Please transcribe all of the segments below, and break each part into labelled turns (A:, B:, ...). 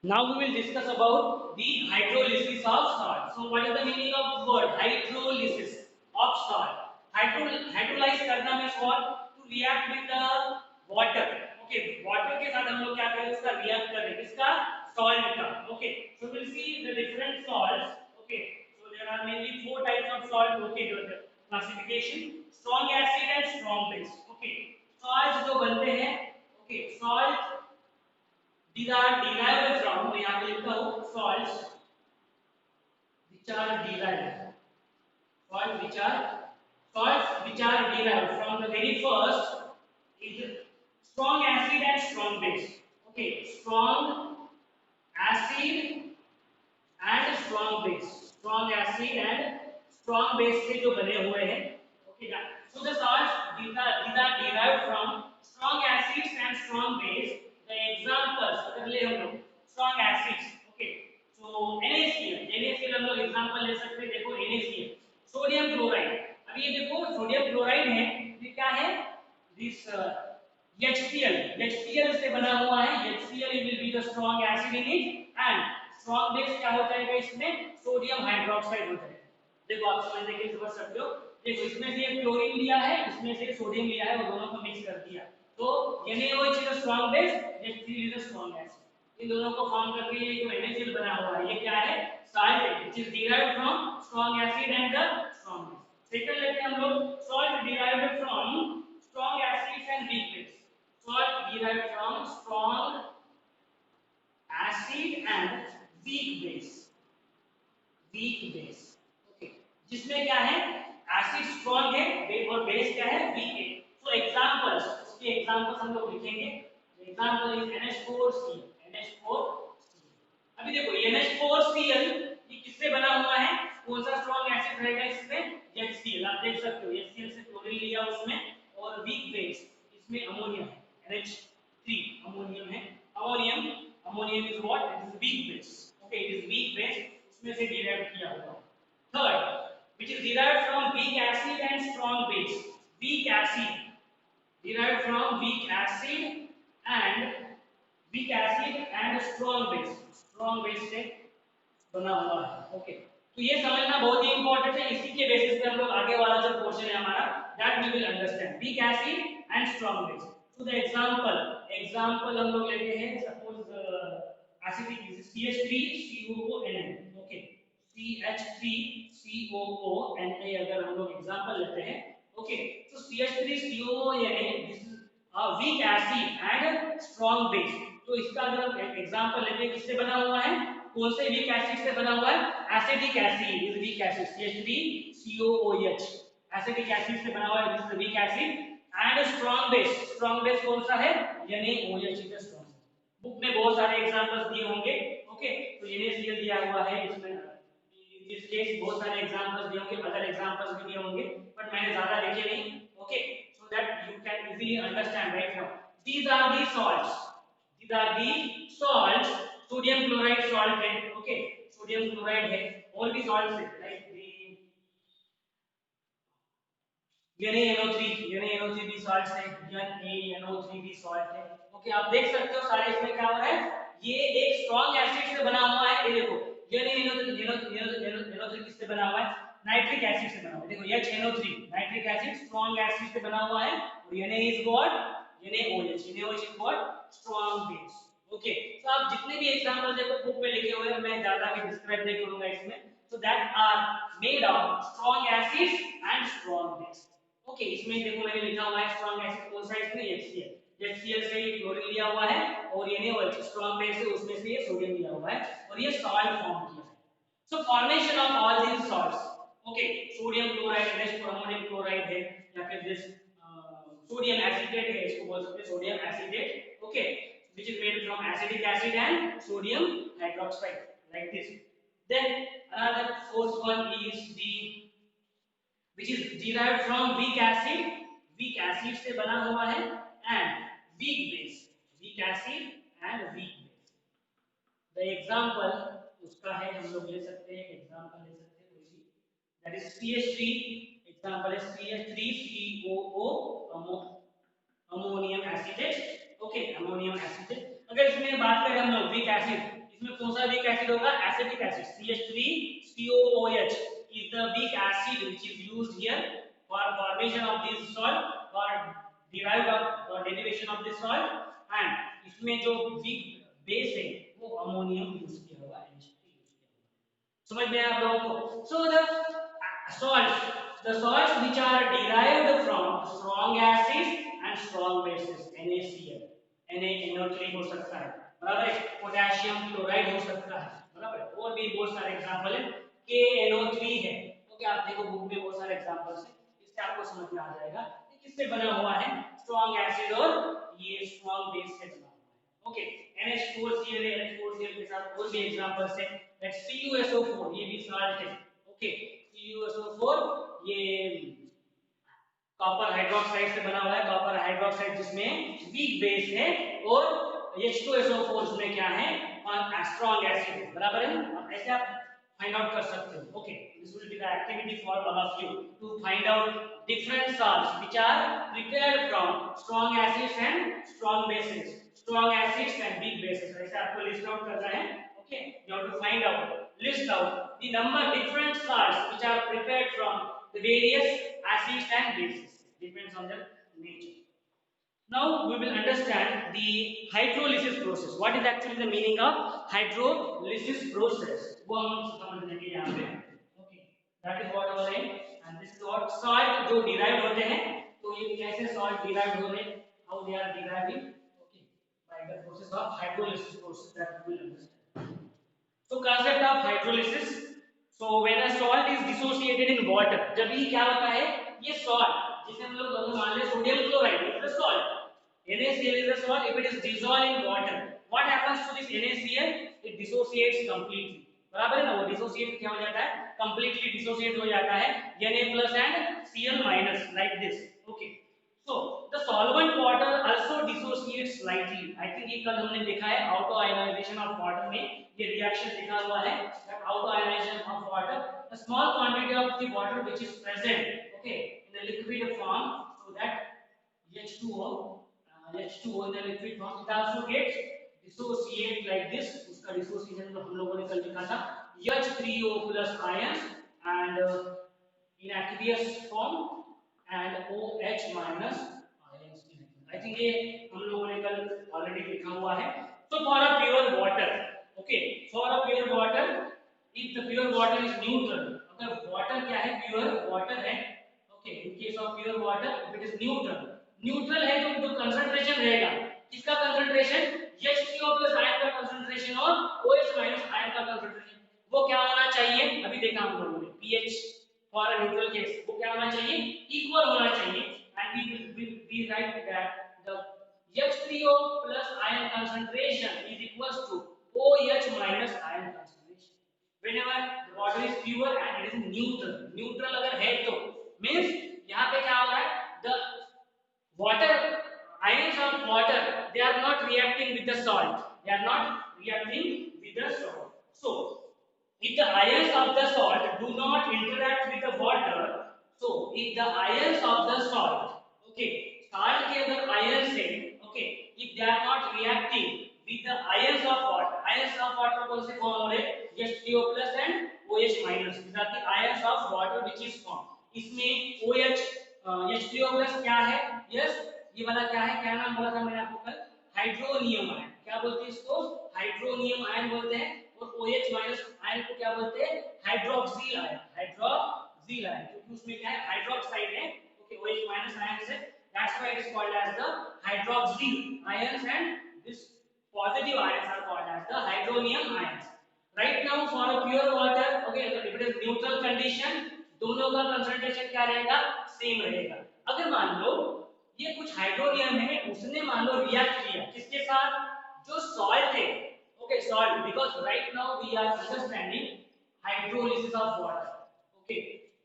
A: Now we will discuss about the hydrolysis of salt. So what is the meaning of word hydrolysis of salt? Hydrolyze करना means what? To react with the water. Okay, water के साथ हम लोग क्या करें उसका react करें किसका salt का. Okay, so we'll see the different salts. Okay, so there are mainly four types of salt. Okay, the classification: strong acid and strong base. Okay, salts जो बनते हैं. Okay, salt these are derived from मैं यहाँ पे लिखता हूँ salts which are derived salts which are derived from the very first is strong acid and strong base. Okay, strong acid and strong base. Strong acid and strong base से जो बने हुए हैं. Okay, so the salts these are derived from strong acids and strong base. The examples अगर ले हम लोग strong acids. Okay, so NaCl हम लोग एग्जांपल ले सकते हैं. देखो NaCl सोडियम क्लोराइड. अब ये देखो सोडियम क्लोराइड है. ये क्या है? This HCl से बना हुआ है. HCl will be the strong acid in it and strong base क्या हो जाएगा इसमें? सोडियम हाइड्रोक्साइड हो जाएगा. देखो आप समझने के लिए समझ सकते हो. देखो इसमें से एक क्लोरीन लिया है, इसमें से सोडियम लिया है और दोनों को मिक्स कर दिया. तो NaOH is a strong base, HCl is a strong acid. इन दोनों को फॉर्म करके ये जो NaCl बना हुआ है ये क्या है? salt है which is derived from strong acid and the strong base. Second लेते हैं हम लोग salt derived from strong acids and weak base. Salt derived from strong acid and weak base. Weak base. Okay. जिसमें क्या है? Acid strong है और base क्या है? वीक है. सो एग्जांपल्स उसके एग्जांपल्स हम लोग लिखेंगे. Example is NH4Cl. NH4Cl. अभी देखो NH4Cl ये किससे बना हुआ है? कौन सा स्ट्रॉन्ग एसिड रहेगा इसमें? HCl. आप देख सकते हो HCl से क्लोरीन लिया उसमें और वीक बेस इसमें अमोनिया है. NH3 अमोनियम है. Ammonium is what? It is weak base. Okay, it is weak base. इसमें से डिराइव किया हुआ. Third, which is derived from weak acid and strong base. Weak acid derived from weak acid and strong base. Strong base से बना हुआ है. Okay, तो ये समझना बहुत ही इंपॉर्टेंट है. इसी के बेसिस पे हम लोग आगे वाला जो पोर्शन है हमारा that we will understand. Weak acid and strong base. तो द एग्जांपल हम लोग लेते हैं. Suppose acidic CH3COONA. Okay, CH3COONA अगर हम लोग एग्जांपल लेते हैं. ओके, तो CH3COONA this is a weak acid and strong base. तो इसका अगर हम एग्जांपल लेते हैं किससे बना हुआ है? कौन से वीक एसिड से बना हुआ है? Acidic acid is weak acid. CH3COOH acidic acid से बना हुआ है. This is weak acid and strong base कौन सा है? NaOH is strong. बुक में बहुत सारे एग्जांपल्स दिए होंगे. ओके, तो NaCl दिया हुआ है इसमें. इस केस बहुत सारे एग्जांपल्स दिए होंगे, अदर एग्जांपल्स भी दिए होंगे बट मैंने ज्यादा लिखे नहीं. Okay, so that you can easily understand right now. These are the salts. These are the salts. Sodium chloride salt है. Okay, sodium chloride है. और भी salts है like the NaNO3 भी salts है. NaNO3 भी salt है. Okay, आप देख सकते हो सारे इसमें क्या हो रहा है. ये एक स्ट्रॉन्ग एसिड से बना हुआ है. ये देखो NaNO3 किससे बना हुआ है? नाइट्रिक एसिड से बना हुआ है. देखो HNO3 nitric acid strong acid से बना हुआ है और Na is what? NaOH is what? Strong base. Okay, तो आप जितने भी एग्जांपल देखो बुक में लिखे हुए हैं मैं ज्यादा भी डिस्क्राइब नहीं करूंगा इसमें. So that are made of strong acids and strong base. Okay, इसमें देखो मैंने लिखा हुआ है स्ट्रॉन्ग एसिड कौन सा है इसमें? HCl. HCl से ये क्लोरीन लिया हुआ है और NaOH स्ट्रॉन्ग बेस है उसमें से ये सोडियम लिया हुआ है और ये सॉल्ट फॉर्म किया है. So formation of all these salts. Okay, sodium chloride, NH4 ammonium chloride है या फिर this sodium acetate है, इसको बोल सकते हैं sodium acetate. Okay, which is made from acidic acid and sodium hydroxide like this. Then another fourth one is the which is derived from weak acid से बना हुआ है and weak acid and weak base. The example उसका है हम लोग ले सकते हैं. एग्जांपल ले सकते हैं कोई भी. That is CH3. एग्जांपल है CH3COO ammonium acetate. Okay, ammonium acetate. अगर इसमें बात करें हम लोग वीक एसिड इसमें कौन सा वीक एसिड होगा? Acetic acid CH3COOH is the weak acid which is used here for formation of this salt or derived of or derivation of this salt and इसमें जो weak base है वो ammonium use किया हुआ है। समझ में आया आप लोगों को? So the salts which are derived from strong acids and strong bases NaCl, NaNO3 हो सकता है, बराबर है, पोटेशियम क्लोराइड हो सकता है, बराबर है, और भी बहुत सारे एग्जांपल है, KNO3 है। ओके, आप देखो बुक में बहुत सारे एग्जांपल्स हैं, इससे आपको समझ में आ जाएगा कि किससे बना हुआ है, स्ट्रॉन्ग एसिड और ये स्ट्रॉन्ग बेस से बना हुआ है। ओके, NH4Cl है, NH4Cl के साथ और भी एग्जांपल्स है, लेट्स CuSO4 ये भी साल्ट है। ओके, CuSO4 ये कॉपर हाइड्रोक्साइड से बना हुआ है, कॉपर हाइड्रोक्साइड जिसमें वीक बेस है और H2SO4 इसमें क्या है, और स्ट्रॉन्ग एसिड है, बराबर है। अब ऐसे आप फाइंड आउट कर सकते हो। Okay, this will be the activity for all of you to find out different salts which are prepared from strong acids and strong bases, strong acids and weak bases। ऐसे आपको list out करना है। Okay, you have to find out, list out the number different salts which are prepared from the various acids and bases, depends on their nature। Now we will understand the hydrolysis process. What is actually the meaning of hydrolysis process? वो हम समझ लेंगे यहाँ पे। Okay, that is what our aim, and this is what salt जो derived होते हैं, तो ये कैसे salt derived हो रहे हैं, how they are deriving, okay, by the process of hydrolysis process that we will understand. So concept of hydrolysis. So when a salt is dissociated in water, जब ये क्या होता है, ये salt जिसे हम लोग अगर मान ले sodium chloride is a salt, NaCl is a salt, if it is dissolved in water, what happens to this NaCl? It dissociates completely, बराबर है ना, वो dissociate क्या हो जाता है, completely dissociate हो जाता है, Na plus and Cl minus like this। Okay, so the solvent water also dissociates slightly। I think ये कल हमने देखा है auto ionization of water में ये reaction लिखा हुआ है, that auto ionization of water, a small quantity of the water which is present, okay, in the liquid form, so that H2O in the liquid form, it also gets dissociate like this। उसका dissociation जो हम लोगों ने कल लिखा था, H3O plus ions and in aqueous form and OH minus ions in aqueous। I think ये हम लोगों ने कल already लिखा हुआ है। So for a pure water, okay, for a pure water, if the pure water is neutral, अगर water क्या है, pure water है, okay, in case of pure water, if it is neutral, neutral है तो जो कंसंट्रेशन रहेगा, किसका concentration, H3O plus ion का कंसंट्रेशन और OH माइनस आयन का कंसंट्रेशन, वो क्या होना चाहिए, अभी देखा हम लोगों ने pH for a neutral case, वो क्या होना चाहिए, इक्वल होना चाहिए। And we write that the H3O plus ion concentration is equals to OH minus ion concentration whenever the water is pure and it is neutral। neutral अगर है तो means यहाँ पे क्या हो रहा है, the water ions of water, they are not reacting with the salt, they are not reacting with the salt। So if the ions of the salt do not interact with the water, so if the ions of the salt, okay, salt के अगर ions है, okay, if they are not reacting with the ions of water, ions of water कौन से form हो रहे हैं, H3O plus and OH minus, these are the ions of water which is formed। इसमें OH H3O plus क्या है, yes, ये वाला क्या है, क्या नाम बोला था मैंने आपको कल, हाइड्रोनियम आयन, क्या बोलते हैं इसको, हाइड्रोनियम आयन बोलते हैं, और OH माइनस आयन को क्या बोलते हैं, हाइड्रोक्सिल आयन, हाइड्रोक्सिल आयन, क्योंकि उसमें क्या है, हाइड्रोक्साइड है, ओके, OH माइनस आयन से, that's why it is called as the hydroxyl ions and this positive ions are called as the hydronium ions. Right now for a pure water, okay, if it is neutral condition, दोनों का concentration क्या रहेगा, same रहेगा। अगर मान लो ये कुछ hydronium है, उसने मान लो रिएक्ट किया किसके साथ, जो सॉल्ट है, okay, salt, because right now we are understanding hydrolysis of water. Okay,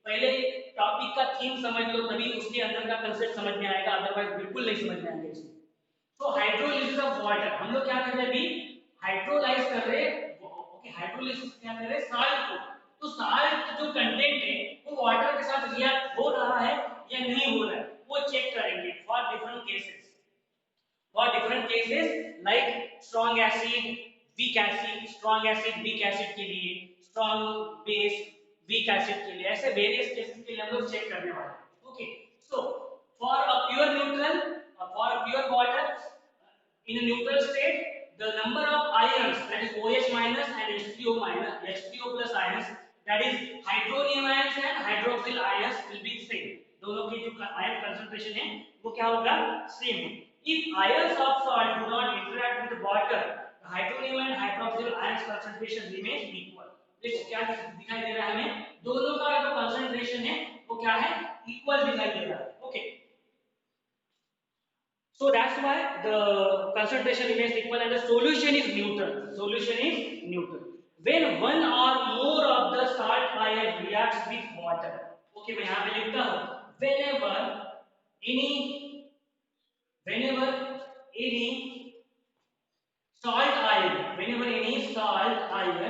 A: पहले टॉपिक का थीम समझ लो तभी उसके अंदर का कांसेप्ट समझ में आएगा, अदरवाइज बिल्कुल नहीं समझ में आएगा इसमें। तो हाइड्रोलिसिस ऑफ वाटर, हम लोग क्या कर रहे हैं अभी, हाइड्रोलाइज कर रहे हैं, ओके, हाइड्रोलिसिस क्या कर रहे हैं, सॉल्ट को, तो सॉल्ट जो कंटेंट है वो वाटर के साथ रिएक्ट हो रहा है या नहीं हो रहा है, वो चेक करेंगे for different cases, like strong acid, weak acid, strong acid weak acid के लिए, स्ट्रॉन्ग बेस वीक एसिड के लिए, ऐसे वेरियस केसेस के लिए हम लोग चेक करने वाले हैं। Okay, so for a pure neutral, for a pure water in a neutral state, the number of ions, that is OH minus and H3O minus, H3O plus ions, that is hydronium ions and hydroxyl ions will be same. दोनों के जो ion concentration है वो क्या होगा, same है. If ions of salt do not interact with water, the hydronium and hydroxyl ions concentration remains equal. तो क्या दिखाई दे रहा है हमें, दोनों का जो कंसंट्रेशन है वो क्या है, इक्वल दिखाई दे रहा है. Okay, so that's why the concentration remains equal and the solution is neutral. Solution is neutral. When one or more of the salt ion reacts with water. Okay, मैं यहाँ पे लिखता हूँ. Any, whenever any whenever any salt ion,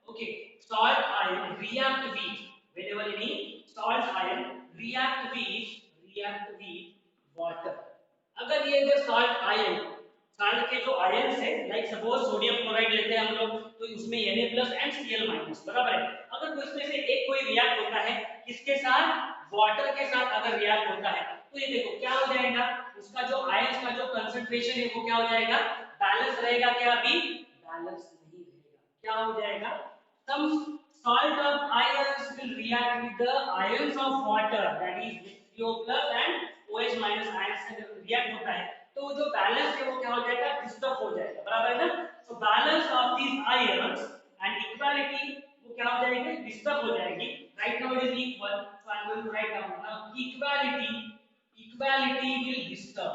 A: okay, salt ion react with, whenever any salt ion react with water. अगर ये जो salt के जो आयन्स है, लाइक सपोज सोडियम क्लोराइड लेते हैं हम लोग, तो उसमें Na+ एंड Cl-, बराबर है. अगर इसमें से एक कोई रिएक्ट होता है किसके साथ, वाटर के साथ अगर रिएक्ट होता है, तो ये देखो क्या हो जाएगा, उसका जो आयन्स का जो कंसंट्रेशन है वो क्या हो जाएगा, बैलेंस रहेगा क्या, अभी बैलेंस नहीं रहेगा. क्या हो जाएगा, some salt of ions will react with the ions of water, that is H3O+ and OH- ions से जब रिएक्ट होता है तो जो बैलेंस है वो क्या हो जाएगा, डिस्टर्ब हो जाएगा, बराबर है ना. So balance of these ions and equality वो क्या हो जाएगी, डिस्टर्ब हो जाएगी. Right now it is equal, so I am going to write down now equality will disturb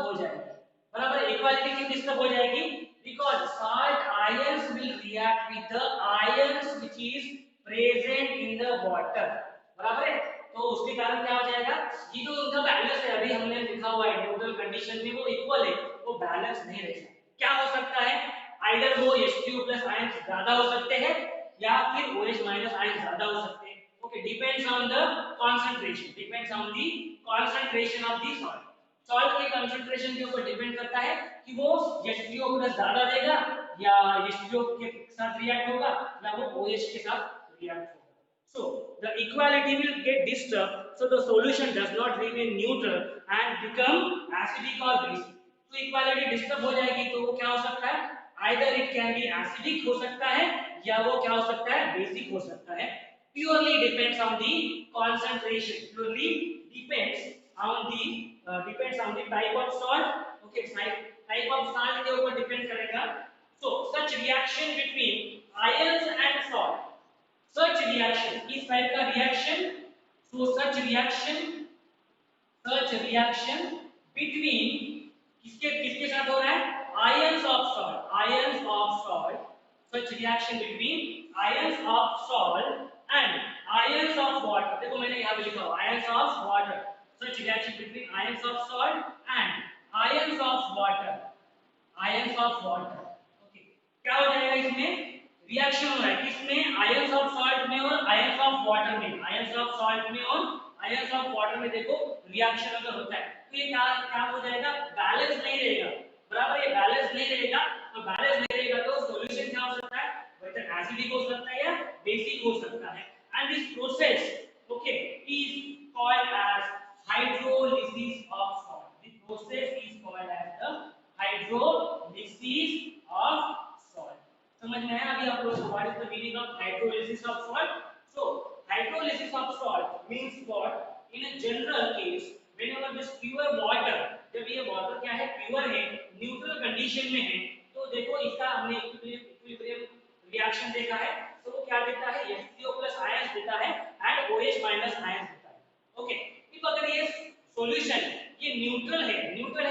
A: हो जाएगी, बराबर. इक्वालिटी क्यों डिस्टर्ब हो जाएगी, because salt ions will react with the ions which is present in the water, बराबर है. तो उसके कारण क्या हो जाएगा, ये जो उनका बैलेंस है अभी हमने लिखा हुआ है न्यूट्रल कंडीशन में वो इक्वल है, वो बैलेंस नहीं रहेगा. क्या हो सकता है, आइदर वो H3O+ आयंस ज्यादा हो सकते हैं या फिर OH- आयंस ज्यादा हो सकते हैं. Okay, depends on the concentration of the salt. Salt के कंसंट्रेशन के ऊपर डिपेंड करता है कि वो H3O+ ज्यादा देगा या H3O के साथ रिएक्ट होगा या वो OH के साथ रिएक्ट होगा. So the equality will get disturbed, so the solution does not remain neutral and become acidic or basic. तो इक्वालिटी डिस्टर्ब हो जाएगी तो वो क्या हो सकता है, either it can be acidic हो सकता है या वो क्या हो सकता है, बेसिक हो सकता है. Purely depends on the concentration, purely depends on the type of salt. Okay, type of salt के ऊपर डिपेंड करेगा. So such reaction between ions and salt, such reaction, इस टाइप का reaction, so such reaction between किसके किसके साथ हो रहा है, ions of salt, such reaction between ions of salt and ions of water. देखो मैंने यहाँ पे लिखा हुआ ions of water, such reaction between ions of salt and ions of water, okay. क्या हो जाएगा, इसमें रिएक्शन हो रहा है किसमें, आयंस ऑफ सॉल्ट में और आयंस ऑफ वाटर में, आयंस ऑफ सॉल्ट में और आयंस ऑफ वाटर में. देखो रिएक्शन अगर होता है तो ये क्या क्या हो जाएगा, बैलेंस नहीं रहेगा, बराबर. ये बैलेंस नहीं रहेगा, तो बैलेंस नहीं रहेगा तो सॉल्यूशन क्या हो सकता है, वेदर एसिडिक हो सकता है या बेसिक हो सकता है. And this process, okay, is called as hydrolysis of salt. This process is called as the hydrolysis of salt. समझ में आया अभी आप लोगों को, what is the meaning of hydrolysis of salt. So hydrolysis of salt means what, in a general case whenever this pure water, जब ये water क्या है, प्योर है, न्यूट्रल कंडीशन में है, तो देखो इसका हमने इक्विलिब्रियम रिएक्शन देखा है, तो वो क्या देता है, H3O+ आयंस देता है एंड OH- आयंस देता है. ओके, इफ अगर ये सॉल्यूशन ये न्यूट्रल है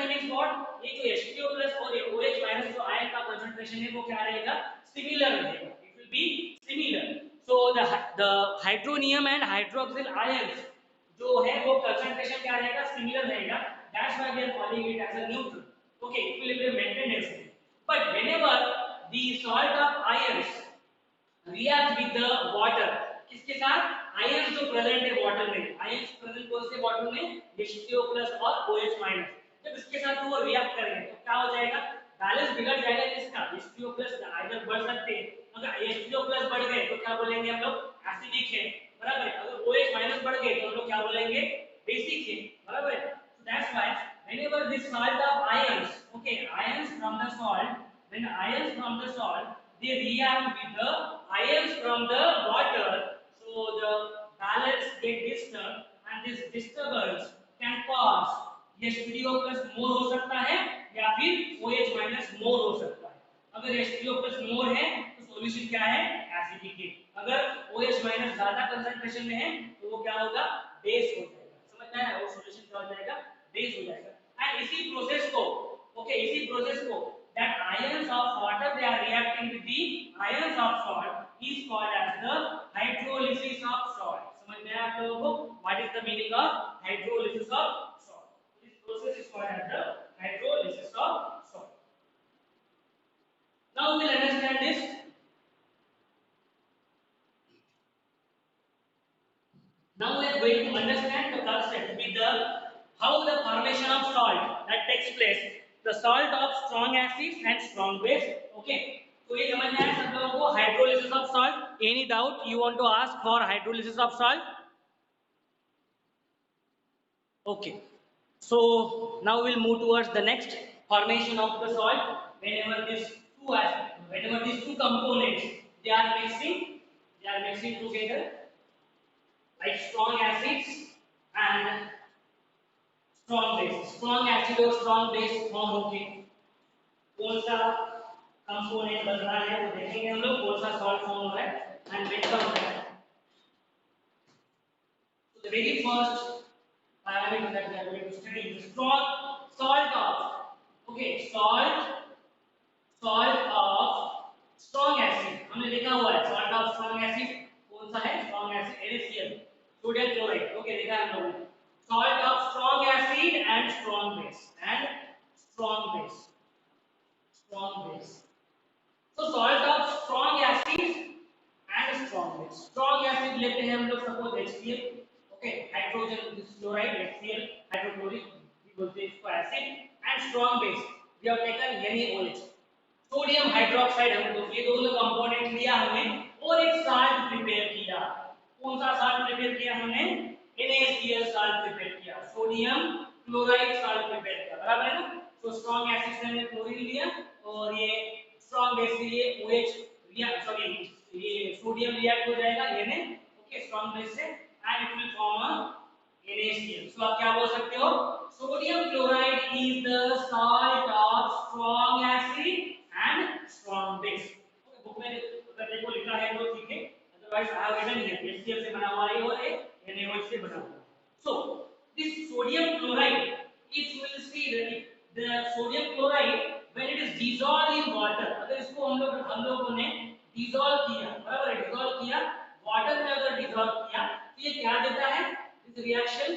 A: मींस व्हाट, ये जो H3O+ और ये OH- जो आयन का कंसंट्रेशन है वो क्या रहेगा, सिमिलर रहेगा, it will be similar. So the hydronium and hydroxyl ions जो है वो कंसंट्रेशन क्या रहेगा, सिमिलर रहेगा. That's why we are calling it as a neutral. Okay, equilibrium maintain है. But whenever the salt of ions react with the water, किसके साथ, ions जो प्रेजेंट है वाटर में, आयंस प्रेजेंट कौन से वाटर में, H3O+ और OH-. जब इसके साथ वो रिएक्ट करेंगे तो क्या हो जाएगा, बैलेंस बिगड़ जाएगा. बढ़ गए तो क्या बोलेंगे हम लोग, एसिडिक है, बराबर है। अगर OH माइनस बढ़ गए तो हम लोग क्या बोलेंगे, बेसिक है, बराबर है। So that's why whenever this salt of ions, okay, ions from the salt, when ions from the salt they react with the ions from the water, so the balance get disturbed and this disturbance can cause H3O plus more हो सकता है या फिर OH minus more हो सकता है। अगर H3O plus more है तो सॉल्यूशन क्या है, एसिडिक है। अगर OH minus ज्यादा कंसंट्रेशन में है तो वो क्या होगा, बेस हो जाएगा। समझ में आया, वो सॉल्यूशन क्या हो जाएगा, बेस हो जाएगा। एंड इसी प्रोसेस को, ओके, इसी प्रोसेस को that ions of water they are reacting with the ions of salt is called as the hydrolysis of salt. समझ में आया आप लोगों को, what is the meaning of hydrolysis of salt? This process is called as the hydrolysis of salt. Now we will understand this. Now we are going to understand the concept with the how the formation of salt that takes place, the salt of strong acids and strong base. Okay, तो ये समझ में आया सब लोगों को, hydrolysis of salt. Any doubt you want to ask for hydrolysis of salt? Okay, so now we'll move towards the next formation of the salt. Whenever these two components they are mixing together like strong acids and strong base, strong acid और strong base form होके कौन सा component बन रहा है वो देखेंगे हम लोग, कौन सा सॉल्ट फॉर्म हो रहा है एंड वेलकम हो रहा है। So the very first parameter that we are going to study is strong salt of, okay, salt of strong acid। हमने देखा हुआ है salt of strong acid कौन सा है, strong acid NaCl, sodium chloride, okay, देखा है हम लोगों ने। Salt of strong acid and strong base strong base। So salt of strong acid and strong base, strong acid लेते हैं हम लोग suppose HCl, okay, hydrogen chloride HCl, hydrochloric भी बोलते हैं इसको acid, and strong base we have taken NaOH, sodium hydroxide. हम लोग ये दोनों कंपोनेंट लिया हमने और एक साल्ट प्रिपेयर किया। कौन सा साल्ट प्रिपेयर किया हमने, NaCl साल्ट प्रिपेयर किया, सोडियम क्लोराइड साल्ट प्रिपेयर किया, बराबर है ना। तो स्ट्रॉन्ग एसिड से हमने क्लोरीन लिया और ये स्ट्रॉन्ग बेस के लिए OH रिएक्ट, सॉरी ये सोडियम रिएक्ट हो जाएगा Na, ओके, स्ट्रॉन्ग बेस से and it will form a NaCl। So आप क्या बोल सकते हो, sodium chloride is the salt of strong acid and strong base. Okay, book में अगर देखो लिखा है तो ठीक है, otherwise I have written here HCl से बना हुआ है और एक NaOH से बना हुआ है। So this sodium chloride, if you will see the sodium chloride when it is dissolved in water, अगर इसको हम लोगों ने dissolve किया, बराबर है, dissolve किया water में, अगर dissolve किया तो ये क्या देता है, this reaction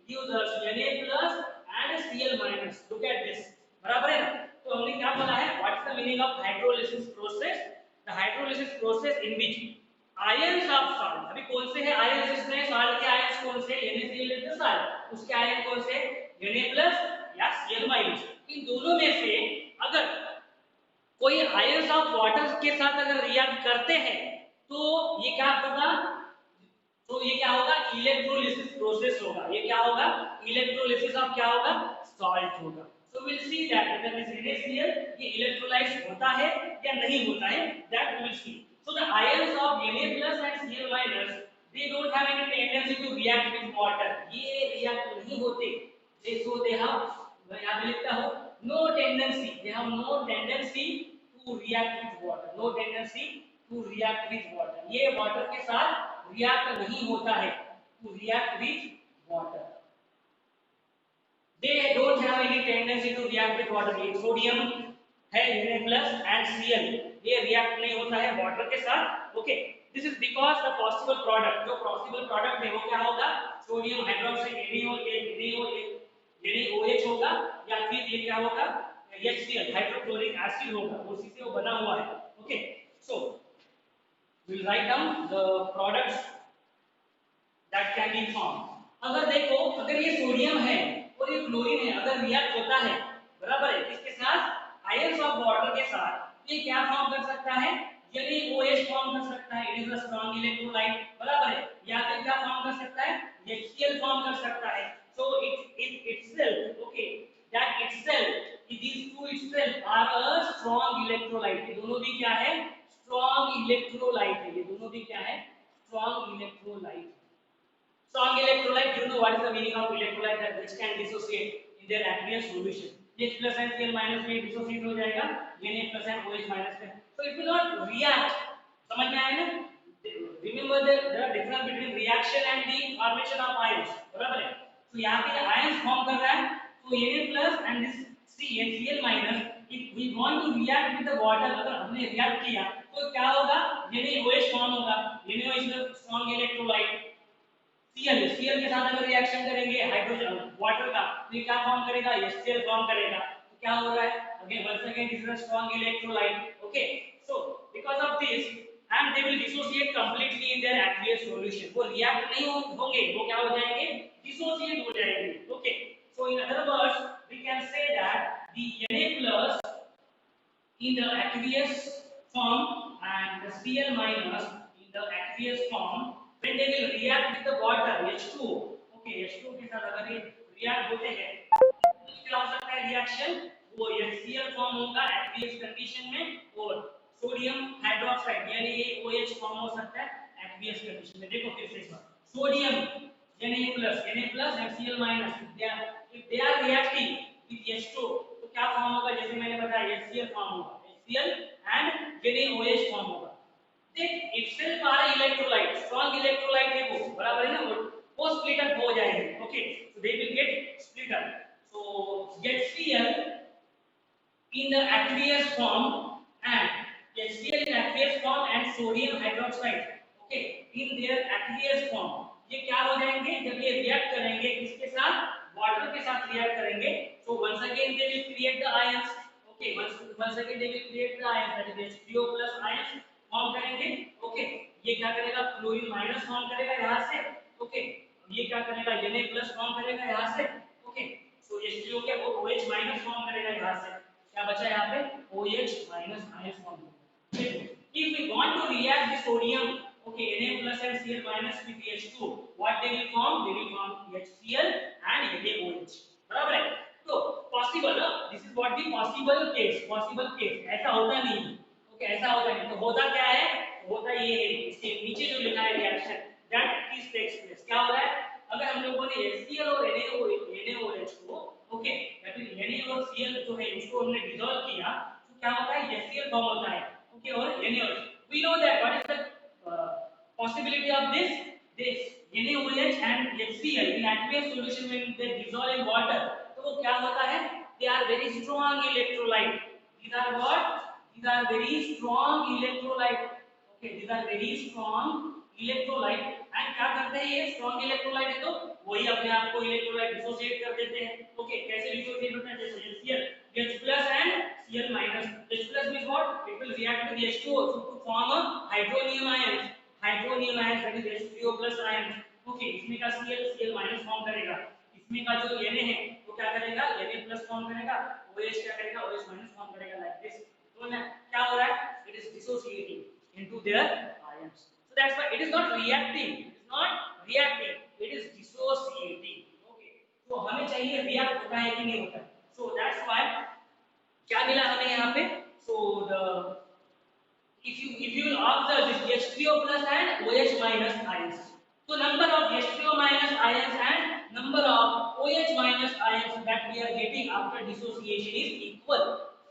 A: gives us Na plus and Cl minus, look at this, बराबर है ना। तो हमने क्या बोला है, what is the meaning of hydrolysis process? The hydrolysis process in which ions of salt, अभी कौन से हैं ions, इसमें salt के ions कौन से, NaCl is the salt, उसके ion कौन से, Na plus या Cl minus। इन दोनों में से अगर कोई आयंस ऑफ वाटर के साथ अगर रिएक्ट करते हैं तो ये क्या होगा, तो ये क्या होगा, इलेक्ट्रोलिसिस प्रोसेस होगा। ये क्या होगा, इलेक्ट्रोलिसिस ऑफ क्या होगा, सॉल्ट होगा। So will see that whether this NaCl ये इलेक्ट्रोलाइज होता है या नहीं होता है, that we will see. So the ions of Na plus and Cl minus they don't have any tendency to react with water, ये react नहीं होते, so they have, मैं यहाँ पे लिखता हूँ, no tendency, they have no tendency to react with water, no tendency to react with water, ये water के साथ react नहीं होता है, to react with water, they don't have any tendency to react with water। ये sodium है Na plus and Cl, ये react नहीं होता है water के साथ, okay। This is because the possible product, जो possible product है वो क्या होगा, सोडियम हाइड्रोक्साइड NaOH होगा या फिर ये क्या होगा, HCl हाइड्रोक्लोरिक एसिड होगा, उसी से वो बना हुआ है, okay. So we will write down the products that can be form. अगर देखो, अगर ये सोडियम है और ये क्लोरीन है, अगर रिएक्ट होता है, बराबर है, इसके साथ आयंस ऑफ वाटर के साथ, ये क्या फॉर्म कर सकता है, यानी OH फॉर्म कर सकता है, it is a strong electrolyte, बराबर है, या फिर क्या फॉर्म कर सकता है, HCl फॉर्म कर सकता है। So it itself, okay, that itself, these two itself are a strong electrolyte, ये दोनों भी क्या है, strong electrolyte है, ये दोनों भी क्या है, strong electrolyte। Strong electrolyte, you know what is the meaning of electrolyte, that which can dissociate in their aqueous solution। H plus and Cl minus में dissociate हो जाएगा, Na plus and OH minus में, so it will not react। समझ में आया ना? Remember the difference between reaction and the formation of ions, बराबर है? तो यहाँ पे ions form कर रहा है, तो Na plus and this Cl minus, if we want to react with the water, अगर हमने react किया तो क्या होगा, NaOH form होगा, NaOH is a strong electrolyte। Cl के साथ अगर रिएक्शन करेंगे हाइड्रोजन वाटर का, तो ये क्या फॉर्म करेगा, HCl फॉर्म करेगा। तो क्या हो रहा है, again once again this is a strong electrolyte. Okay, so because of this and they will dissociate completely in their aqueous solution, वो रिएक्ट नहीं होंगे, वो क्या हो जाएंगे, डिसोसिएट हो जाएंगे। Okay, so in other words we can say that the Na+ in the aqueous form and the Cl minus in the aqueous form, when they will react with the water H2O, okay, H2O के साथ अगर ये react होते हैं तो क्या हो सकता है रिएक्शन, वो HCl फॉर्म होगा aqueous कंडीशन में, और सोडियम हाइड्रोक्साइड यानी ये OH फॉर्म हो सकता है aqueous कंडीशन में। देखो फिर से एक बार, sodium Na+ HCl minus, if they are reacting with H2O तो क्या फॉर्म होगा, जैसे मैंने बताया HCl फॉर्म होगा, HCl एंड NaOH फॉर्म होगा। देख itself are electrolyte, strong electrolyte है वो, बराबर है ना, वो split up हो जाएंगे। Okay, so they will get split up, so HCl in the aqueous form and HCl in aqueous form and sodium hydroxide, okay, in their aqueous form, ये क्या हो जाएंगे, जब ये रिएक्ट करेंगे किसके साथ, वाटर के साथ रिएक्ट करेंगे, so once again they will create the ions। okay, once again they will create the ions, that is H3O plus ions form करेंगे। ओके, ये क्या करेगा, क्लोरीन माइनस फॉर्म करेगा यहाँ से। ओके, ये क्या करेगा, Na+ फॉर्म करेगा यहाँ से। ओके, सो H3O के वो OH माइनस फॉर्म करेगा यहाँ से, क्या बचा यहाँ पे, OH minus ions form. if we want to react the sodium, okay, Na+ and Cl minus with H2, what they will form, they will form HCl and NaOH, बराबर है। तो possible, this is what the possible case, ऐसा होता नहीं। Okay, ऐसा होता नहीं, तो होता क्या है, होता ये है, इसके नीचे जो लिखा है reaction, that is takes place, क्या हो रहा है, अगर हम लोगों ने HCl और NaOH को, ओके, या फिर Na और Cl जो है इसको हमने डिसॉल्व किया, तो क्या होता है, HCl फॉर्म होता है। ओके, और NaOH, we know that what is the possibility of this NaOH and HCl in aqueous solution when they dissolve in water, तो वो क्या होता है, they are very strong electrolyte, these are what, these are very strong electrolyte। okay, these are very strong electrolyte, and क्या करते हैं ये strong electrolyte है, तो वही अपने आप को इलेक्ट्रोलाइट डिसोसिएट कर देते हैं। ओके, कैसे डिसोसिएट होते हैं, जैसे HCl H+ and Cl minus, H+ means what, it will react with H2O to form a hydronium ions, that is H3O plus ions। Okay, इसमें का Cl minus फॉर्म करेगा, इसमें का जो Na है वो क्या करेगा, Na+ फॉर्म करेगा, OH क्या करेगा, OH minus फॉर्म करेगा, लाइक दिस। तो ना क्या हो रहा है, it is dissociating into their ions, so that's why it is not reacting, it is dissociating। okay, तो हमें चाहिए रिएक्ट होता है कि नहीं होता, so that's why क्या मिला हमें यहाँ पे, so the if you will observe this H3O plus and OH minus ions, so number of H3O minus ions and number of OH minus ions that we are getting after dissociation is equal।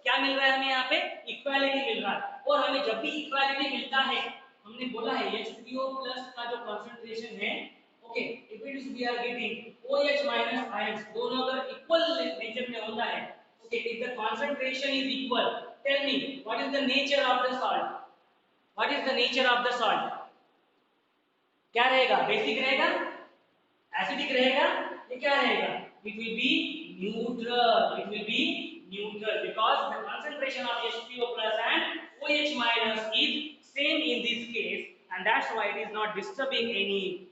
A: क्या मिल रहा है हमें यहाँ पे, equality मिल रहा है, और हमें जब भी इक्वालिटी मिलता है, हमने बोला है H3O plus का जो कंसंट्रेशन है, okay, if it is we are getting OH minus ions, दोनों अगर इक्वल नेचर में होता है, okay, if the concentration is equal, tell me what is the nature of the salt, what is the nature of the salt, क्या रहेगा, basic रहेगा, acidic रहेगा, ये क्या रहेगा, it will be neutral because the concentration of H3O plus and OH minus is same in this case, and that's why it is not disturbing any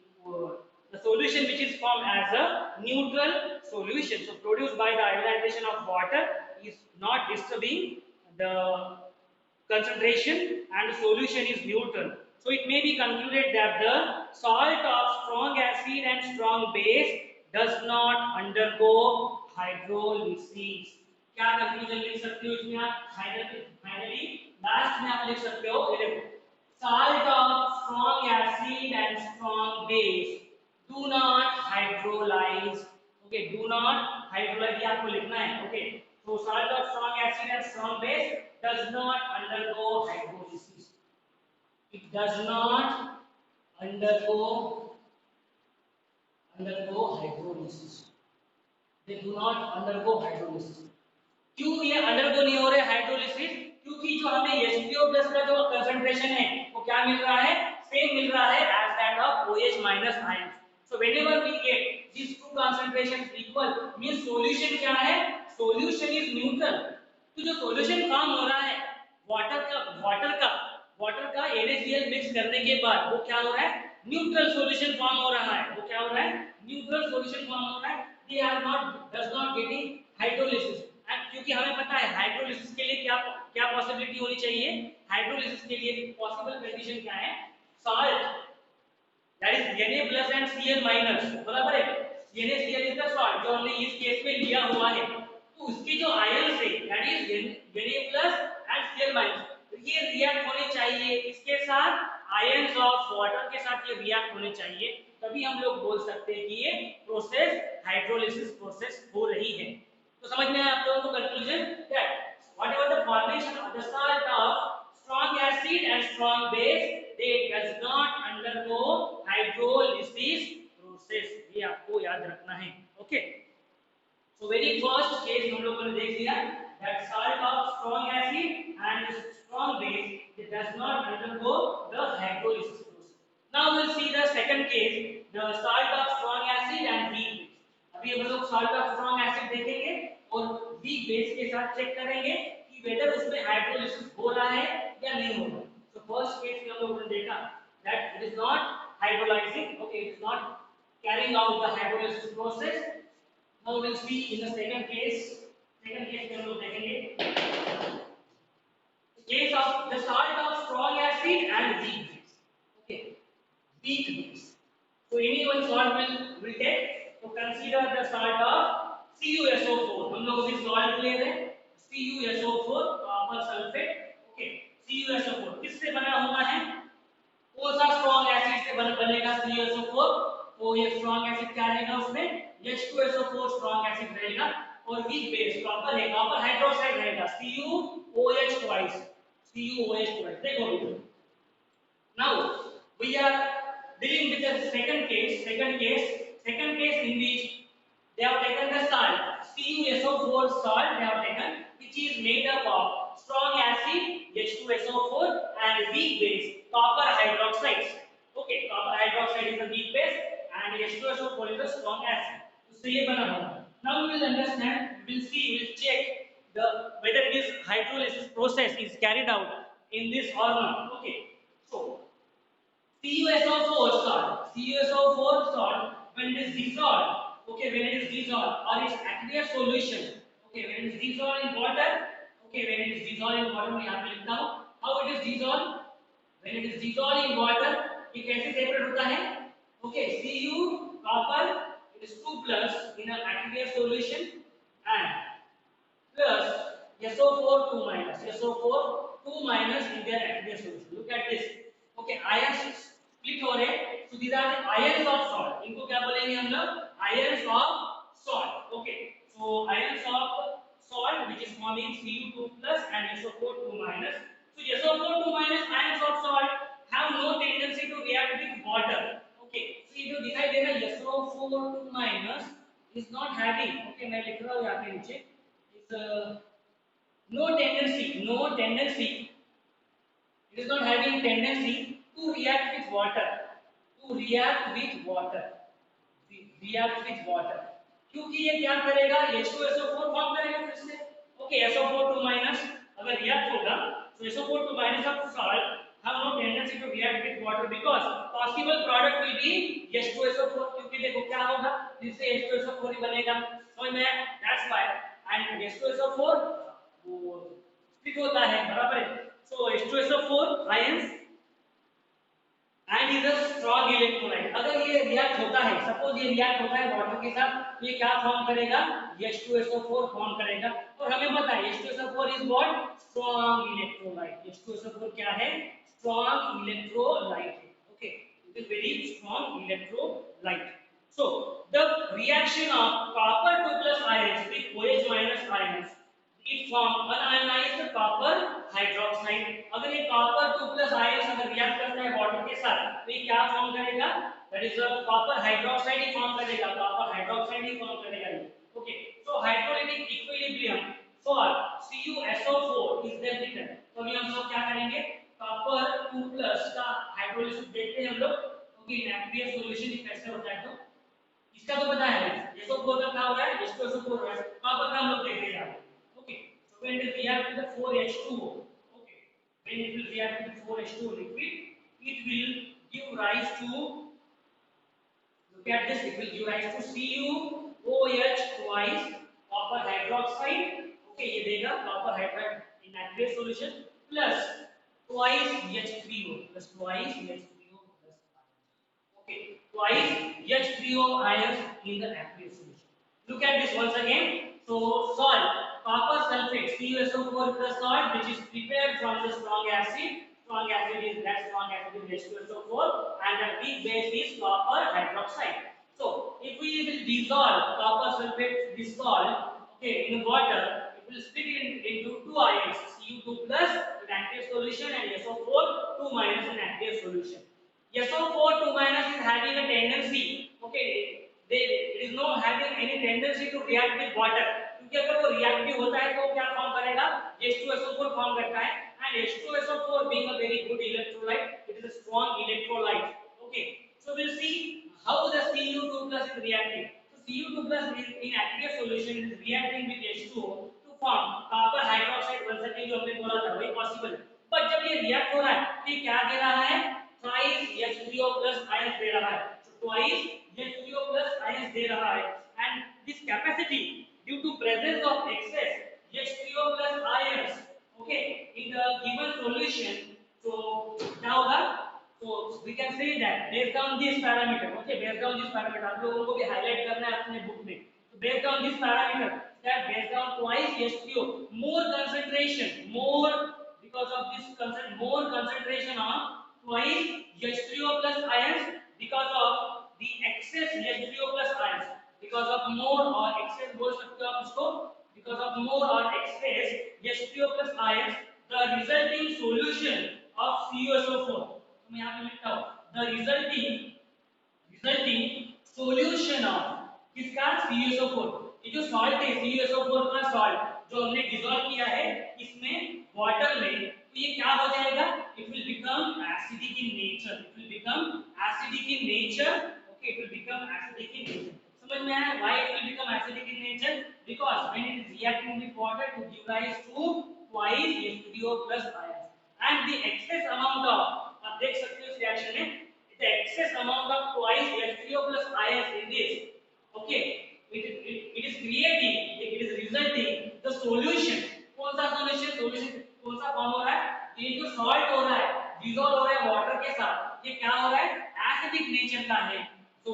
A: the solution which is formed as a neutral solution, so produced by the ionization of water is not disturbing the concentration and the solution is neutral. So it may be concluded that the salt of strong acid and strong base does not undergo hydrolysis. क्या conclusion लिख सकते हो इसमें आप? Finally last में आप लिख सकते हो, ये देखो, salt of strong acid and strong base do not hydrolyze. Okay, do not hydrolyze, ये आपको लिखना है. Okay, so salt of strong acid and strong base does not undergo hydrolysis. It does not undergo hydrolysis. They do not undergo hydrolysis. क्यों ये undergo नहीं हो रहे hydrolysis? क्योंकि जो हमें H2O प्लस का जो कंसंट्रेशन है वो क्या मिल रहा है? सेम मिल रहा है as that of OH minus ion. So whenever we get these two concentrations equal means solution क्या है? Solution is neutral. तो जो सॉल्यूशन फॉर्म हो रहा है वाटर का NaCl मिक्स करने के बाद वो क्या हो रहा है? न्यूट्रल सॉल्यूशन फॉर्म हो रहा है. वो क्या हो रहा है? न्यूट्रल सॉल्यूशन फॉर्म हो रहा है. They are not does not getting hydrolysis. क्योंकि हमें पता है हाइड्रोलिसिस के लिए क्या क्या पॉसिबिलिटी होनी चाहिए. हाइड्रोलिसिस के लिए पॉसिबल कंडीशन क्या है? Salt that is Na plus and Cl minus, बराबर है. NaCl इज द सॉल्ट जो हमने इस केस में लिया हुआ है. तो उसके जो आयंस है that is Na plus and Cl minus, ये रिएक्ट होने चाहिए इसके साथ, आयंस ऑफ वाटर के साथ ये रिएक्ट होने चाहिए. तभी हम लोग बोल सकते हैं कि ये प्रोसेस हाइड्रोलिसिस प्रोसेस हो रही है. तो समझ में आया आप लोगों को conclusion that whatever the formation of the salt of strong acid and strong base they does not undergo hydrolysis process. ये आपको याद रखना है. Okay, so very first case हम लोगों ने देख लिया that salt of strong acid and strong base they does not undergo the hydrolysis process. Now we will see the second case, the salt of strong acid and weak base. अभी हम लोग salt of strong acid देखेंगे और weak base के साथ check करेंगे कि weather उसमें हाइड्रोलिसिस हो रहा है या नहीं हो रहा. तो फर्स्ट केस में हम लोगों ने देखा that it is not hydrolysing. Okay, it is not carrying out the hydrolysis process. Now we'll see in the second case. Second case में हम लोग देखेंगे case of the salt of strong acid and weak base. Okay, weak base. So any one salt will take. So consider the salt of CuSO4. हम लोग अभी salt ले रहे हैं CuSO4 copper sulphate. Okay, CuSO4 किससे बना हुआ है? कौन सा स्ट्रॉन्ग एसिड से बनेगा CuSO4? तो ये स्ट्रॉन्ग एसिड क्या रहेगा उसमें? H2SO4 स्ट्रॉन्ग एसिड रहेगा. और वीक बेस कॉपर है, कॉपर हाइड्रोक्साइड रहेगा CuOH ट्वाइस. CuOH twice. देखो अभी now we are dealing with the second case in which they have taken the salt CuSO4 salt they have taken, which is made up of strong acid H2SO4 and weak base copper hydroxide. Okay, copper hydroxide is the weak base and H2SO4 is the strong acid. So ये बना होगा. Now we will understand, we will see, we will check the whether this hydrolysis process is carried out in this or not. Okay, so CuSO4 salt, when it is dissolved, okay, when it is dissolved or its aqueous solution, okay, when it is dissolved in water, okay, when it is dissolved in water, मैं यहाँ पे लिखता हूँ how it is dissolved. When it is dissolved in water, ये कैसे separate होता है? Okay, Cu copper it is 2 plus in an aqueous solution and plus SO4 2 minus, SO4 2 minus in their aqueous solution. Look at this. Okay, ions split हो रहे हैं. So these are the ions of salt. इनको क्या बोलेंगे हम लोग? Ions of salt. Okay, so ions of salt which is forming Cu2 plus and SO4 2 minus. So SO4 2 minus ions of salt have no tendency to react with water. Okay, so ये जो दिखाई दे रहा है SO4 2 minus is not having. Okay, मैं लिख रहा हूँ यहाँ पे नीचे is no tendency. It is not having tendency to react with water. क्योंकि ये क्या करेगा? H2SO4 फॉर्म करेगा फिर से. ओके, SO4 2 minus अगर रिएक्ट होगा तो SO4 2 minus of salt have no tendency to react with water because possible product will be H2SO4. क्योंकि देखो क्या होगा, इससे H2SO4 ही बनेगा. समझ में? That's why and H2SO4 वो स्प्लिट होता है, बराबर है. So ions and is a strong electrolyte. अगर ये रिएक्ट होता है, सपोज ये रिएक्ट होता है वाटर के साथ, तो ये क्या फॉर्म करेगा? H2SO4 फॉर्म करेगा। और हमें पता है H2SO4 is what? Strong electrolyte. H2SO4 क्या है? स्ट्रॉन्ग इलेक्ट्रोलाइट है। Okay, it is very strong electrolyte. So the reaction of copper 2 plus ions with OH minus ions, it form unionized copper hydroxide. अगर ये copper 2 plus ions अगर react करता है water के साथ, तो ये क्या फॉर्म करेगा? That is copper hydroxide he form करेगा, copper hydroxide ही फॉर्म करेगा ये. Okay, so hydrolytic equilibrium for CuSO4 is then written. तो अभी हम लोग क्या करेंगे? copper 2 plus का हाइड्रोलिसिस देखते हैं हम लोग. ओके, इन एक्वियस सॉल्यूशन कैसे होता है तो इसका तो पता है. SO4 का क्या हो रहा है? H2SO4 हो रहा है. कॉपर का हम लोग देखते हैं. Okay, so when it react with the 4H2O, okay, when it will react with 4H2O liquid, it will give rise to, look at this, it will give rise to CuOH twice copper hydroxide. Okay, ये देगा copper hydroxide in aqueous solution plus twice H3O plus twice H3O plus ions. Okay, twice H3O ions in the aqueous solution. Look at this once again. So salt, copper sulfate, CuSO4 is the salt which is prepared from the strong acid. Strong acid is that strong acid is H2SO4 and the weak base is copper hydroxide. So if we will dissolve copper sulfate, this salt, okay, in water, it will split into two ions, Cu2 plus in aqueous solution and SO4 2 minus in aqueous solution. SO4 2 minus is having a tendency, okay, it is not having any tendency to react with water. क्योंकि अगर वो reactive होता है तो क्या form करेगा? H2SO4 form करता है and H2SO4 being a very good electrolyte, it is a strong electrolyte. Okay, so we'll see how the Cu2 plus is reacting. So Cu2 plus is in aqueous solution is reacting with H2O to form copper hydroxide. बन सके जो हमने बोला था वही possible है. But जब ये रिएक्ट हो रहा है तो ये क्या दे रहा है? Twice H3O plus ions दे रहा है. So twice H3O plus ions दे रहा है and this capacity due to presence of excess H3O plus ions, okay, in the given solution. So क्या होगा? So we can say that based on this parameter, okay, based on this parameter आप लोगों को भी highlight करना है अपने book में. So based on this parameter, that based on twice H3O, more concentration, more because of this more concentration on twice H3O plus ions because of the excess H3O plus ions, because of more or excess बोल सकते हो आप इसको, because of more or excess H3O plus ions, the resulting solution of CuSO4. तो मैं यहाँ पे लिखता हूँ the resulting solution of किसका? CuSO4. ये जो सॉल्ट है CuSO4 का सॉल्ट जो हमने डिसॉल्व किया है इसमें वाटर में, तो ये क्या हो जाएगा? It will become acidic in nature. It will become acidic in nature. Okay, it will become acidic in nature. समझ में आया why it will become acidic in nature? Because when it is reacting with water to give rise to twice H3O plus ions and the excess amount of, आप देख सकते हो इस reaction में, the excess amount of twice H3O plus ions in this, okay, it is creating, it is resulting the solution. कौन सा solution कौन सा फॉर्म हो रहा है? ये जो सॉल्ट हो रहा है डिसॉल्व हो रहा है वाटर के साथ, ये क्या हो रहा है? एसिडिक नेचर का है. So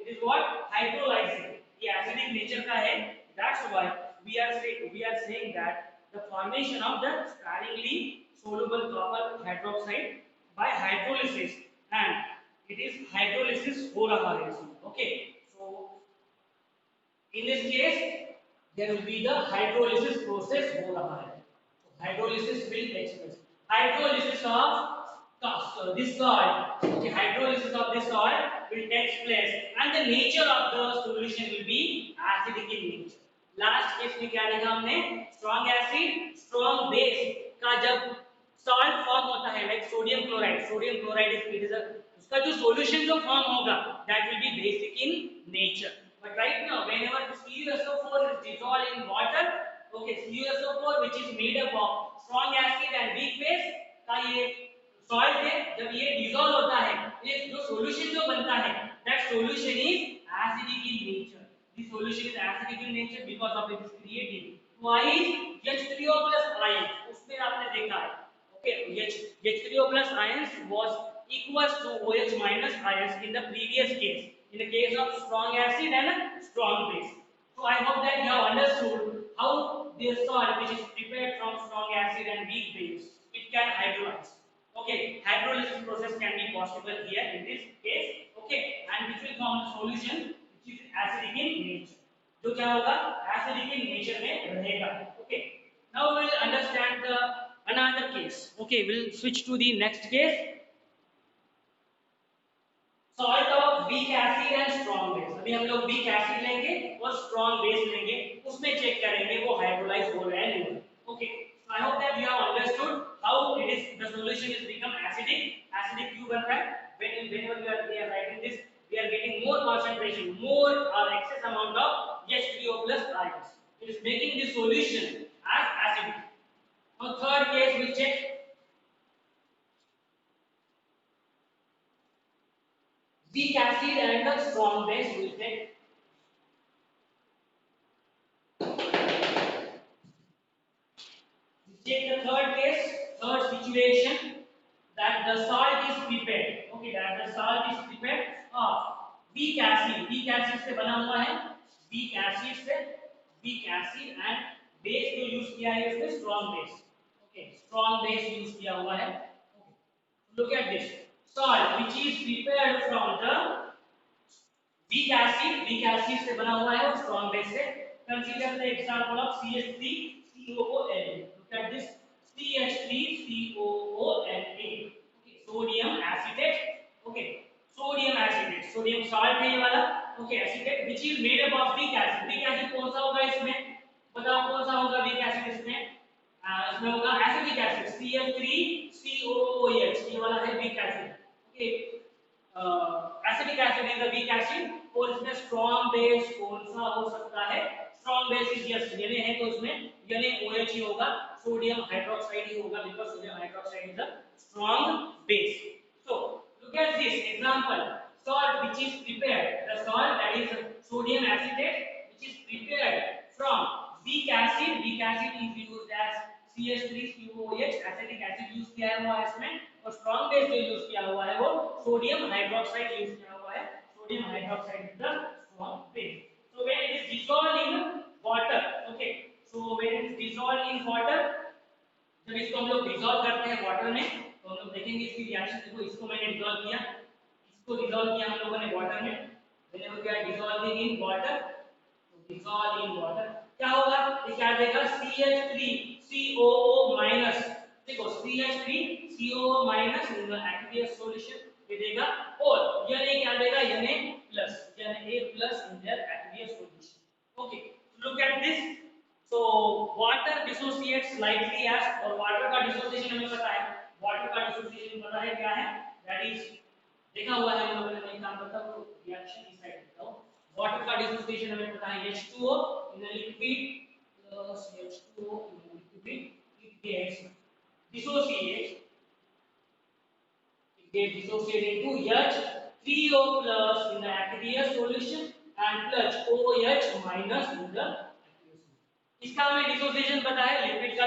A: it is what? Hydrolyzing. ये एसिडिक नेचर का है. That's why we are saying that the formation of the sparingly soluble copper hydroxide by hydrolysis, and it is hydrolysis हो रहा है इसमें. Okay, so in this case there will be the hydrolysis process हो रहा है. So hydrolysis will take place. Hydrolysis of this salt, okay, hydrolysis of this salt will take place and the nature of the solution will be acidic in nature. Last case में क्या देखा हमने? Strong acid, strong base का जब salt form होता है like sodium chloride is उसका जो solution जो form होगा that will be basic in nature. But right now whenever CuSO4 is dissolved in water, okay, CuSO4 which is made up of strong acid and weak base का ये salt है, जब ये dissolve होता है ये जो सॉल्यूशन जो बनता है that solution is acidic in nature. The solution is acidic in nature because of it is creating twice H3O plus ions. उसमें आपने देखा है, Okay, H3O plus ions was equals to OH minus ions in the previous case, in the case of strong acid and strong base. So I hope that you have understood how this salt which is prepared from strong acid and weak base, it can hydrolyze. Okay, hydrolysis process can be possible here in this case. Okay, and which will form the solution which is acidic in nature. जो क्या होगा acidic in nature में रहेगा. Okay, now we will understand the another case. Okay, we'll switch to the next case. Salt of week acid and strong base. अभी हम लोग weak acid लेंगे और स्ट्रॉन्ग बेस लेंगे, उसमें चेक करेंगे वो हाइड्रोलाइज हो रहा है नहीं. Okay, I hope that you have understood how it is the solution is become acidic. Acidic क्यों बन रहा है? whenever we are writing this, we are getting more concentration, more or excess amount of H3O plus ions. It is making this solution as acidic. Now third case we check weak acid and the strong base. We take the third case, third situation, that the salt is prepared. Okay, that the salt is prepared of weak acid. Weak acid से बना हुआ है, weak acid से, weak acid and base जो use किया है इसमें strong base. Okay, strong base use किया हुआ है. Okay, look at this salt which is prepared from the weak acid से बना हुआ है और strong base से. Consider the example of CH3COONA. Look at this CH3COONA. Okay, sodium acetate. Okay, sodium acetate. Sodium salt है ये वाला. Okay, acetate which is made up of weak acid. Weak acid कौन सा होगा इसमें? बताओ कौन सा होगा weak acid इसमें? इसमें होगा acetic acid CH3COOH. ये वाला है weak acid. Okay, acidic acid is the weak acid. और इसमें स्ट्रॉन्ग बेस कौन सा हो सकता है? Strong base is yes Na है, तो इसमें NaOH ही होगा, सोडियम हाइड्रोक्साइड ही होगा, because sodium hydroxide is the strong base. So look at this example. Salt which is prepared, the salt that is sodium acetate which is prepared from weak acid. Weak acid is used as CH3COOH. Acetic acid use किया हुआ है इसमें, और strong base जो use किया हुआ है वो सोडियम हाइड्रोक्साइड यूज किया हुआ है. Sodium hydroxide is the strong base. So when it is dissolved in water, okay, so when it is dissolved in water, जब इसको हम लोग डिसॉल्व करते हैं वाटर में, तो हम लोग देखेंगे इसकी रिएक्शन. देखो इसको मैंने डिसॉल्व किया, इसको डिसॉल्व किया हम लोगों ने वाटर में. whenever we are dissolving in water, तो dissolve in water क्या होगा? ये क्या देगा? CH3COO minus. देखो CH3COO minus in the aqueous solution ये देगा, और Na क्या देगा? Na plus in their aqueous solution. Okay, look at this. So water dissociates slightly as, और water का dissociation हमें पता है. water का dissociation पता है क्या है? that is देखा हुआ है हम लोगों ने. मैं काम करता हूँ रिएक्शन इस साइड करता हूँ. वाटर का डिसोसिएशन हमें पता है H2O in a liquid plus H2O in a liquid, it gets dissociate, it gets dissociated into H3O plus in the aqueous solution and plus OH minus in the aqueous solution. इसका हमें dissociation पता है. Liquid का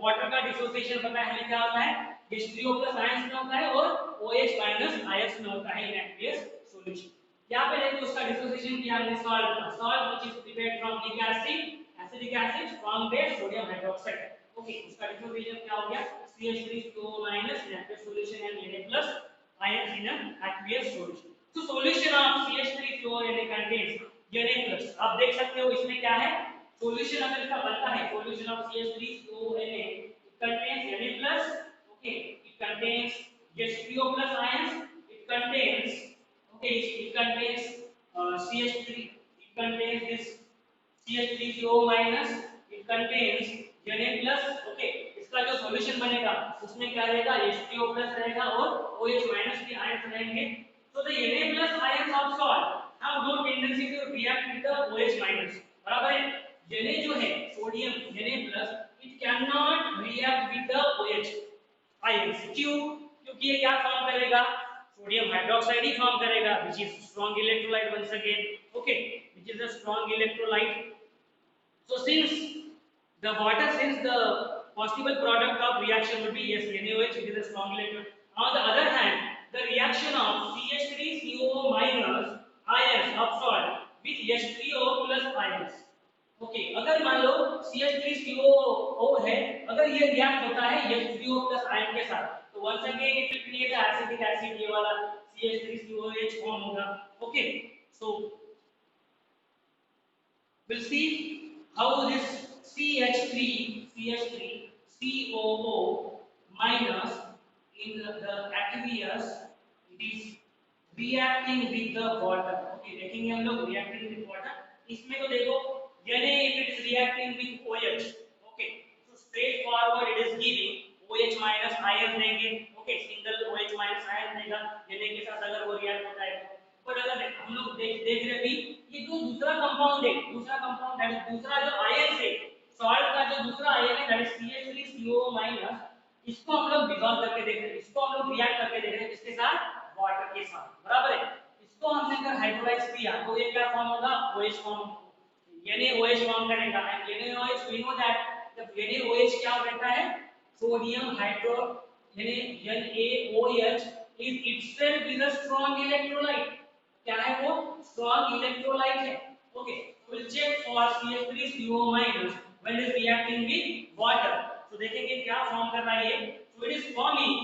A: water का dissociation पता है हमें क्या होता है? H3O plus आयंस में होता है और OH minus आयंस में होता है in aqueous solution. यहाँ पे देखो उसका डिसोसिएशन किया हमने सॉल्ट का. Salt which is prepared from weak acid, acidic acid, strong base, sodium hydroxide. Okay, उसका डिसोसिएशन क्या हो गया? CH3COO minus in aqueous solution and Na plus ions in an aqueous solution. So solution of CH3COO contains Na plus. आप देख सकते हो इसमें क्या है? Solution अगर इसका बनता है, solution of CH3COO it contains Na plus. Okay, it contains H3O plus ions. It contains, okay, it contains CH3. It contains this CH3COO minus. It contains Na plus. Okay, इसका जो solution बनेगा उसमें क्या रहेगा? H3O plus रहेगा और OH minus के ions रहेंगे. So the Na plus ions of salt have no tendency to react with the OH minus. बराबर है? Na जो है sodium Na plus, it cannot react with the OH ions. क्यों? क्योंकि ये क्या फॉर्म करेगा? सोडियम हाइड्रोक्साइड ही फॉर्म करेगा, which is strong electrolyte once again. Okay, which is a strong electrolyte. So since the possible product of reaction would be yes, NaOH, it is a strong electron. On the other hand, the reaction of CH3COO minus ions of salt with H3O plus ions. Okay अगर मान लो CH3COO है, अगर ये react होता है H3O plus ion के साथ, तो once again it will create acidic acid, ये वाला CH3COOH फॉर्म होगा. Okay so we'll see how this CH3COO minus in the aqueous it is reacting with the water. Okay, देखेंगे हम लोग reacting with water. इसमें तो देखो Na if it is reacting with OH. Okay, so straight forward it is giving OH minus ion देंगे. Okay, single OH minus ion देगा Na के साथ अगर वो react होता है. पर अगर हम लोग देख रहे भी ये जो दूसरा कंपाउंड है, दूसरा कंपाउंड दैट इज दूसरा जो आयन है, सॉल्ट का जो दूसरा आयन है दैट इज CH3COO माइनस, इसको हम लोग डिसॉल्व करके देख रहे हैं, इसको हम लोग रिएक्ट करके देख रहे हैं किसके साथ, वाटर के साथ. बराबर है. इसको हमने अगर हाइड्रोलाइज किया तो ये क्या फॉर्म होगा, OH फॉर्म. NaOH फॉर्म करेगा. And NaOH we know that जब NaOH क्या रहता है, sodium hydro NaOH is itself is a strong electrolyte. क्या है वो, strong electrolyte है. Okay, so we'll check for CH3COO minus when it is reacting with water. So देखेंगे क्या फॉर्म कर रहा है ये. So it is forming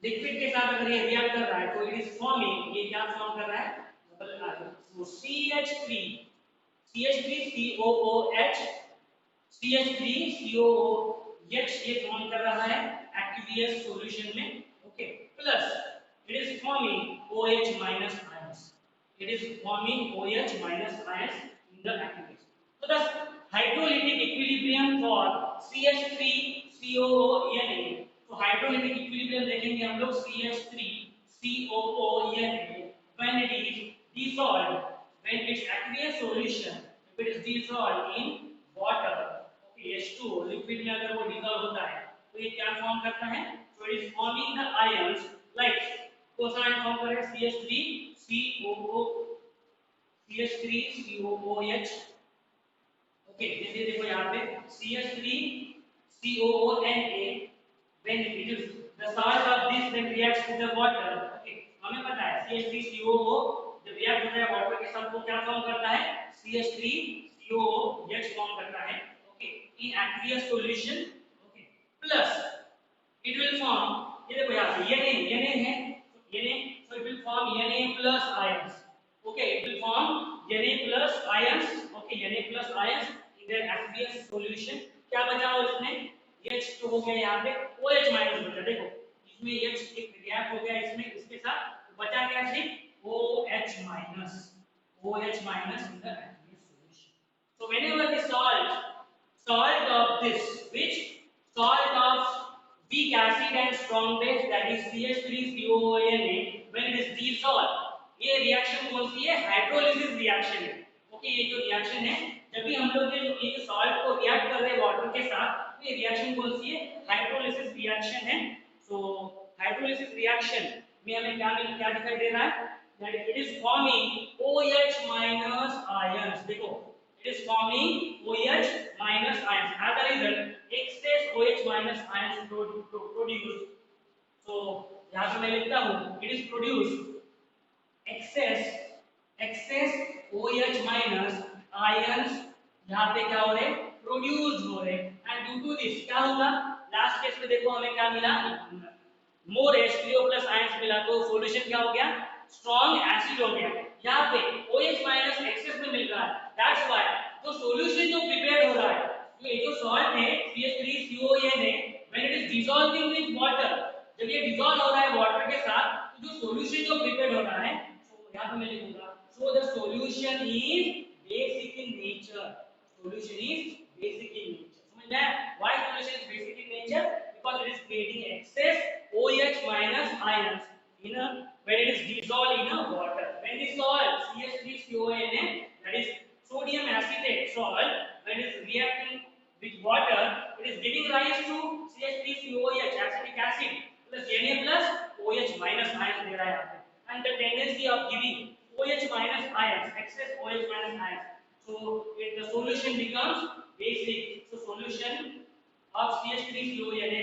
A: liquid के साथ अगर ये रिएक्ट कर रहा है तो it is forming, ये क्या फॉर्म कर रहा है, double R. So CH3COOH CH3COOH ये फॉर्म कर रहा है aqueous solution में. Okay, plus it is forming OH minus ions. It is forming OH minus ions in the aqueous. So the hydrolytic equilibrium for CH3COONA. So hydrolytic equilibrium देखेंगे हम लोग CH3COONA when it is dissolved, when its aqueous solution if it is dissolved in water, okay, H2O liquid में अगर वो dissolve होता है तो ये क्या फॉर्म करता है, so it is forming the ions like कौन सा आयन फॉर्म करेगा, CH3COOH. ओके जैसे देखो यहाँ पे CH3COONA when it is the salt of this then reacts with the water. Okay, हमें पता है CH3COO जब रिएक्ट होता है वाटर के साथ वो क्या फॉर्म करता है, CH3COOH फॉर्म करता है. Okay in aqueous solution. Okay plus it will form, ये देखो यहाँ पे Na है Na, so it will form Na plus ions. Okay, it will form Na plus ions. Okay, Na plus ions in their aqueous solution. क्या बचा हो इसमें, H तो हो गया यहाँ पे, OH minus बचा. देखो इसमें H एक रिएक्ट हो गया इसमें इसके साथ, बचा क्या सिर्फ OH minus in the aqueous solution. So whenever the salt of this, which salt of weak acid and strong base that is CH3COONA when it is dissolved, ये रिएक्शन कौन सी है, हाइड्रोलिसिस रिएक्शन है. ओके ये जो reaction है जब भी हम लोग ये जो सॉल्ट को रिएक्ट कर रहे हैं वाटर के साथ, तो ये रिएक्शन कौन सी है, हाइड्रोलिसिस रिएक्शन है. सो हाइड्रोलिसिस रिएक्शन में हमें क्या दिखाई दे रहा है, that it is forming OH minus ions. देखो it is forming OH minus ions. As a result, excess OH minus ions produced. So यहाँ पे मैं लिखता हूँ it is produced excess OH minus ions यहाँ पे क्या हो रहे, प्रोड्यूस हो रहे. एंड ड्यू टू दिस क्या होगा, लास्ट केस में देखो हमें क्या मिला, मोर H3O plus ions मिला, तो सॉल्यूशन क्या हो गया, स्ट्रॉन्ग एसिड हो गया. यहाँ पे OH minus एक्सेस में मिल रहा है. दैट्स व्हाई तो सॉल्यूशन जो प्रिपेयर हो रहा है, तो ये जो सॉल्ट है CH3COONA when it is dissolving with water, जब ये डिसॉल्व हो रहा है वाटर के साथ, तो जो सॉल्यूशन जो प्रिपेयर हो रहा है, तो यहाँ पे मैं लिखूंगा so the solution is basic in nature. Solution is basic in nature. समझ में? Why solution is basic in nature? Because it is creating excess OH minus ions in a when it is dissolved in a water. When the salt CH3CONA, that is sodium acetate salt, when it is reacting with water, it is giving rise to CH3COOH acetic acid plus Na plus OH minus ions दे रहा है यहाँ पे. And the tendency of giving OH minus ions, excess OH minus ions. So the solution becomes basic. So solution of CH3CONA,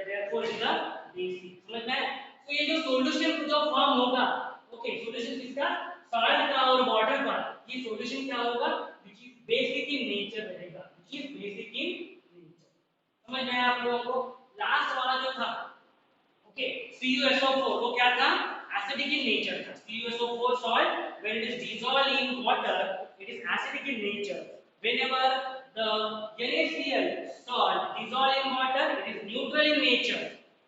A: therefore it is a basic. समझ में आया? तो ये जो सॉल्यूशन जो फॉर्म होगा, ओके, सॉल्यूशन किसका, सॉल्ट का और वाटर का, ये सॉल्यूशन क्या होगा, which is basic in nature रहेगा, which is basic in nature. समझ में आया आप लोगों को? लास्ट वाला जो था, ओके, CuSO4 वो क्या था, acidic in nature था. CuSO4 salt when it is dissolved in water it is acidic in nature. Whenever the NaCl salt dissolved in water it is neutral in nature.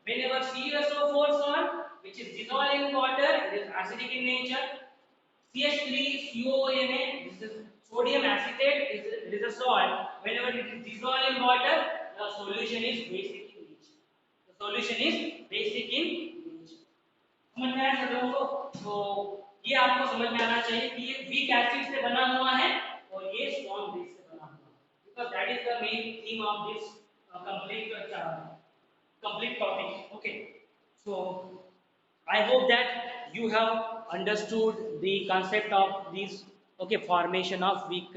A: Whenever CuSO4 salt which is dissolved in water it is acidic in nature. CH3CONA, this is sodium acetate, it is a salt. Whenever it is dissolved in water the solution is basic in nature. The solution is basic in nature. समझ में आया सब लोगों को? तो ये आपको समझ में आना चाहिए कि ये वीक एसिड से बना हुआ है और ये स्ट्रॉन्ग बेस से बना हुआ है, because that is the main theme of this complete topic. Okay, so I hope that you have understood the concept of this, okay, formation of weak